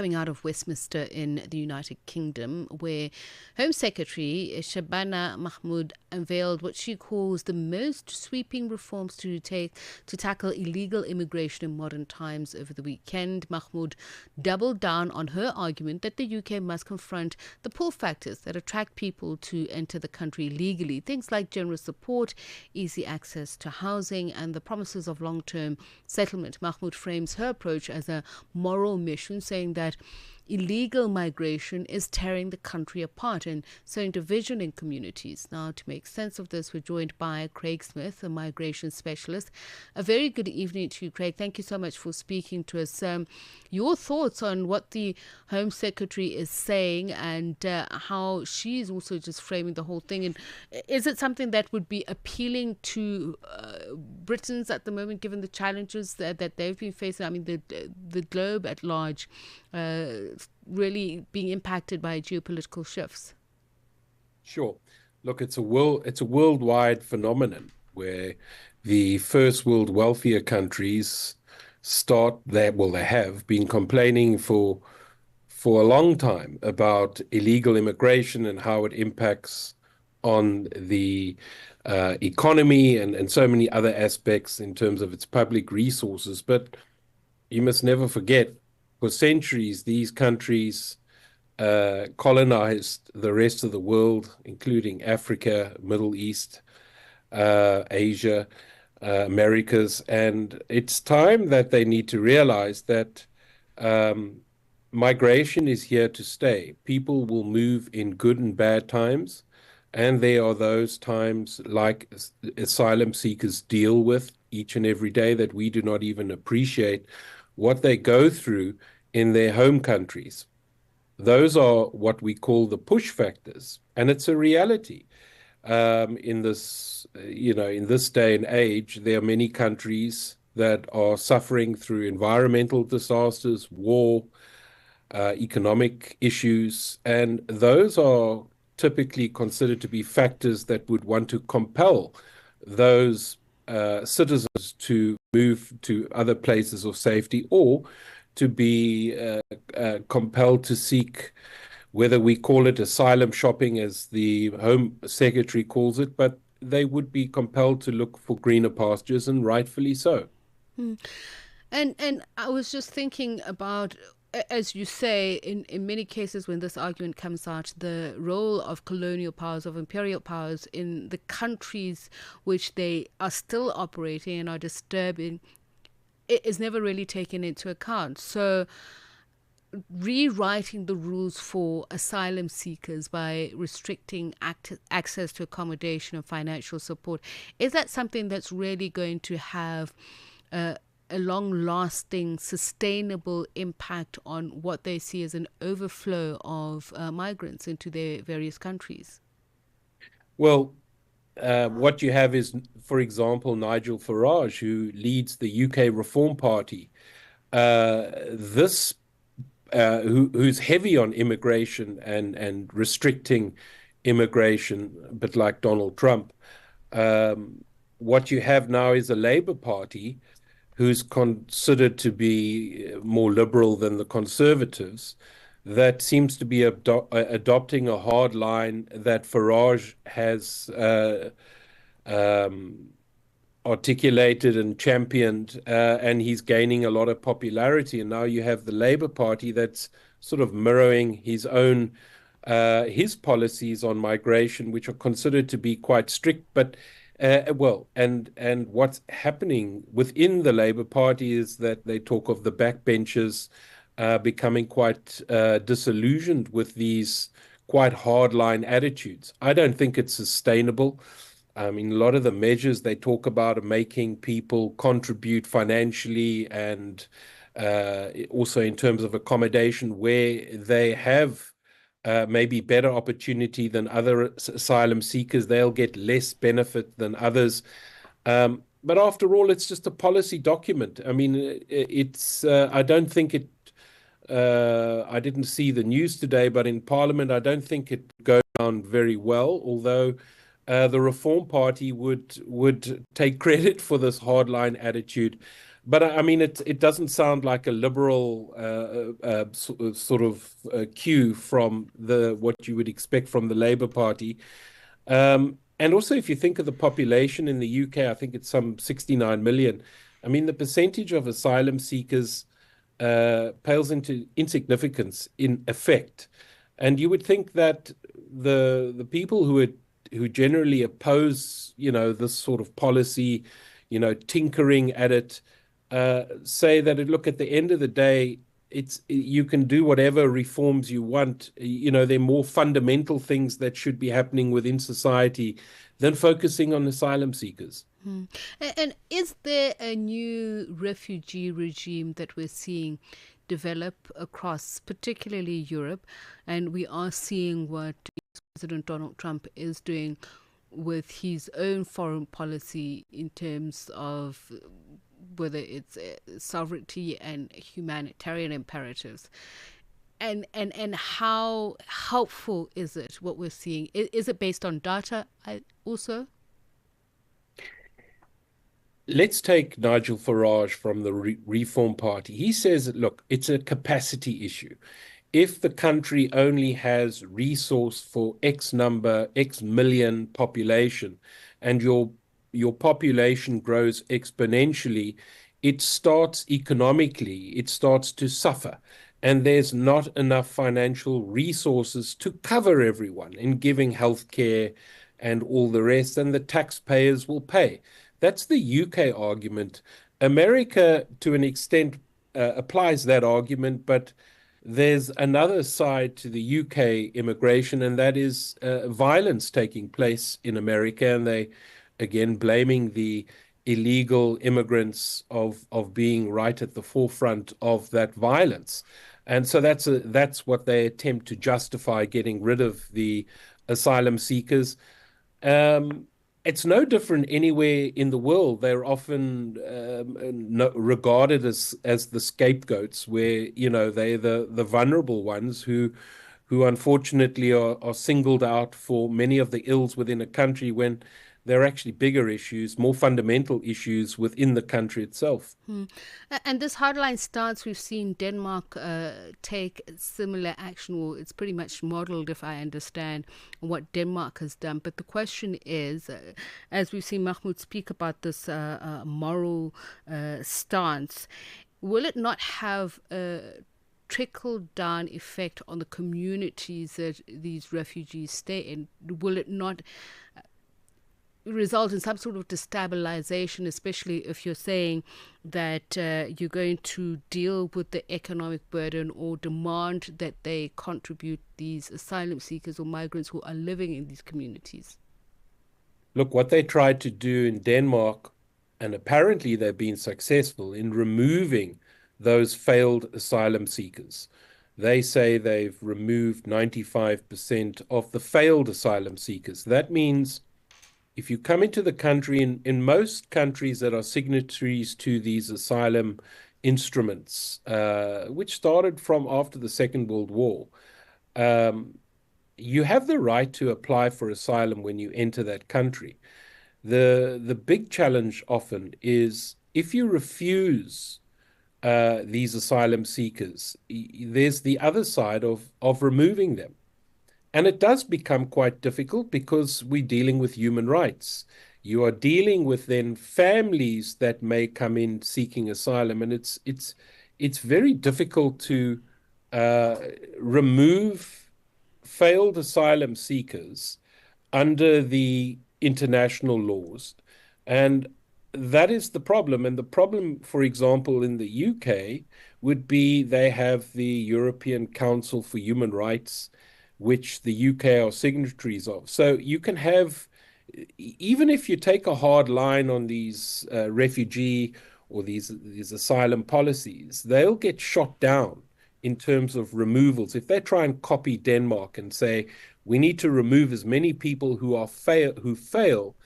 coming out of Westminster in the United Kingdom, where Home Secretary Shabana Mahmood unveiled what she calls the most sweeping reforms to tackle illegal immigration in modern times over the weekend. Mahmood doubled down on her argument that the UK must confront the pull factors that attract people to enter the country legally. Things like generous support, easy access to housing, and the promises of long-term settlement. Mahmood frames her approach as a moral mission, saying that illegal migration is tearing the country apart and sowing division in communities. Now, to make sense of this, we're joined by Craig Smith, a migration specialist. A very good evening to you, Craig. Thank you so much for speaking to us. Your thoughts on what the Home Secretary is saying and how she's also just framing the whole thing. And is it something that would be appealing to Britons at the moment, given the challenges that they've been facing? I mean, the globe at large really being impacted by geopolitical shifts. Sure. Look, it's a worldwide phenomenon where the first world wealthier countries they have been complaining for a long time about illegal immigration and how it impacts on the economy and so many other aspects in terms of its public resources. But you must never forget, for centuries, these countries colonized the rest of the world, including Africa, Middle East, Asia, Americas. And it's time that they need to realize that migration is here to stay. People will move in good and bad times. And there are those times, like asylum seekers deal with each and every day, that we do not even appreciate what they go through in their home countries. Those are what we call the push factors, and it's a reality. In this day and age, there are many countries that are suffering through environmental disasters, war, economic issues, and those are typically considered to be factors that would want to compel those citizens to move to other places of safety, or to be compelled to seek, whether we call it asylum shopping, as the Home Secretary calls it, but they would be compelled to look for greener pastures, and rightfully so. Hmm. And I was just thinking about, as you say, in many cases when this argument comes out, the role of colonial powers, of imperial powers in the countries which they are still operating and are disturbing, it is never really taken into account. So rewriting the rules for asylum seekers by restricting access to accommodation and financial support, is that something that's really going to have a long-lasting, sustainable impact on what they see as an overflow of migrants into their various countries? Well, what you have is, for example, Nigel Farage, who leads the UK Reform Party, who's heavy on immigration and restricting immigration, a bit like Donald Trump. What you have now is a Labour Party who's considered to be more liberal than the Conservatives, that seems to be adopting a hard line that Farage has articulated and championed, and he's gaining a lot of popularity. And now you have the Labour Party that's sort of mirroring his policies on migration, which are considered to be quite strict. But and what's happening within the Labour Party is that they talk of the backbenchers becoming quite disillusioned with these quite hardline attitudes. I don't think it's sustainable. I mean, a lot of the measures they talk about are making people contribute financially, and also in terms of accommodation, where they have maybe better opportunity than other asylum seekers. They'll get less benefit than others. But after all, it's just a policy document. I mean, I don't think it, I didn't see the news today, but in Parliament, I don't think it goes down very well, although the Reform Party would take credit for this hardline attitude. But I mean, it doesn't sound like a liberal sort of cue from the what you would expect from the Labour Party. And also, if you think of the population in the UK, I think it's some 69 million. I mean, the percentage of asylum seekers pales into insignificance in effect. And you would think that the people who generally oppose, this sort of policy, tinkering at it, say that look, at the end of the day, you can do whatever reforms you want. There are more fundamental things that should be happening within society than focusing on asylum seekers. And is there a new refugee regime that we're seeing develop across, particularly Europe? And we are seeing what President Donald Trump is doing with his own foreign policy in terms of whether it's sovereignty and humanitarian imperatives. And how helpful is it what we're seeing? Is it based on data also? Let's take Nigel Farage from the Reform Party. He says, look, it's a capacity issue. If the country only has resource for X number, X million population, and your population grows exponentially, it starts economically, it starts to suffer. And there's not enough financial resources to cover everyone in giving healthcare and all the rest, and the taxpayers will pay. That's the UK argument. America, to an extent, applies that argument, but there's another side to the UK immigration, and that is violence taking place in America, and they, again, blaming the illegal immigrants of being right at the forefront of that violence. And so that's what they attempt to justify getting rid of the asylum seekers. Um, it's no different anywhere in the world. They're often no, regarded as the scapegoats, where they're the vulnerable ones who unfortunately are singled out for many of the ills within a country when there are actually bigger issues, more fundamental issues within the country itself. And this hardline stance, we've seen Denmark take similar action, or it's pretty much modeled, if I understand, on what Denmark has done. But the question is, as we've seen Mahmood speak about this moral stance, will it not have a trickle down effect on the communities that these refugees stay in? Will it not result in some sort of destabilization, especially if you're saying that you're going to deal with the economic burden or demand that they contribute, these asylum seekers or migrants who are living in these communities? Look, what they tried to do in Denmark, and apparently they've been successful in removing those failed asylum seekers. They say they've removed 95% of the failed asylum seekers. That means if you come into the country, in most countries that are signatories to these asylum instruments, which started from after the Second World War, um, you have the right to apply for asylum when you enter that country. The big challenge often is if you refuse these asylum seekers, there's the other side of removing them. And it does become quite difficult because we're dealing with human rights. You are dealing with then families that may come in seeking asylum, and it's very difficult to uh, remove failed asylum seekers under the international laws. And that is the problem. And the problem, for example, in the UK would be they have the European Council for Human Rights, which the UK are signatories of. So you can have, even if you take a hard line on these refugee or these asylum policies, they'll get shot down in terms of removals. If they try and copy Denmark and say, we need to remove as many people who fail,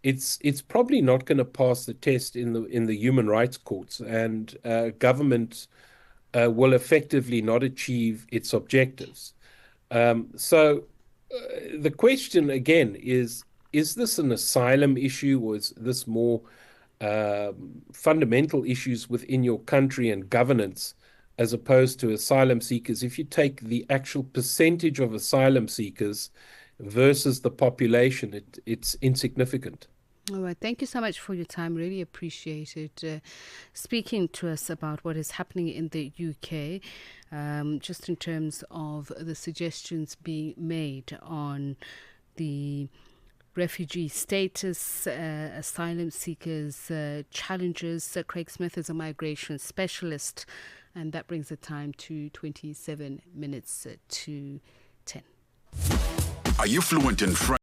it's probably not going to pass the test in the human rights courts, and government will effectively not achieve its objectives. So the question again is this an asylum issue, or is this more fundamental issues within your country and governance, as opposed to asylum seekers. If you take the actual percentage of asylum seekers versus the population, it's insignificant. All right. Thank you so much for your time. Really appreciate it. Speaking to us about what is happening in the UK, just in terms of the suggestions being made on the refugee status, asylum seekers, challenges. Craig Smith is a migration specialist, and that brings the time to 27 minutes to 10. Are you fluent in French?